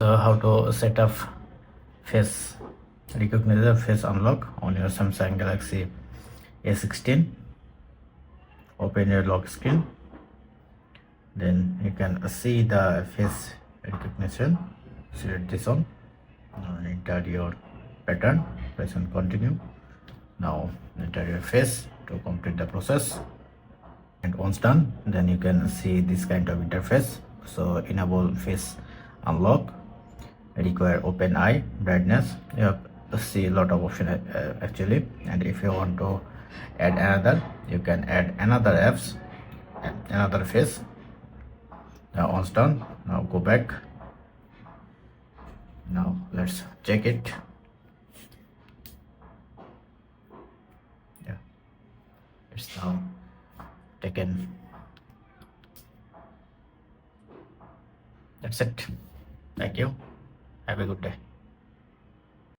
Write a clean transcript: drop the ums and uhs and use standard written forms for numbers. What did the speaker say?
So how to set up face recognition, face unlock on your Samsung Galaxy A16. Open your lock screen, then you can see the face recognition. Select this one. Now enter your pattern, press on continue. Now enter your face to complete the process, and once done, then you can see this kind of interface. So enable face unlock, require open eye brightness. You have to see a lot of option actually, and if you want to add another, you can add another apps and another face. Now once done, now go back. Now let's check it. Yeah, it's now taken. That's it. Thank you. Have a good day.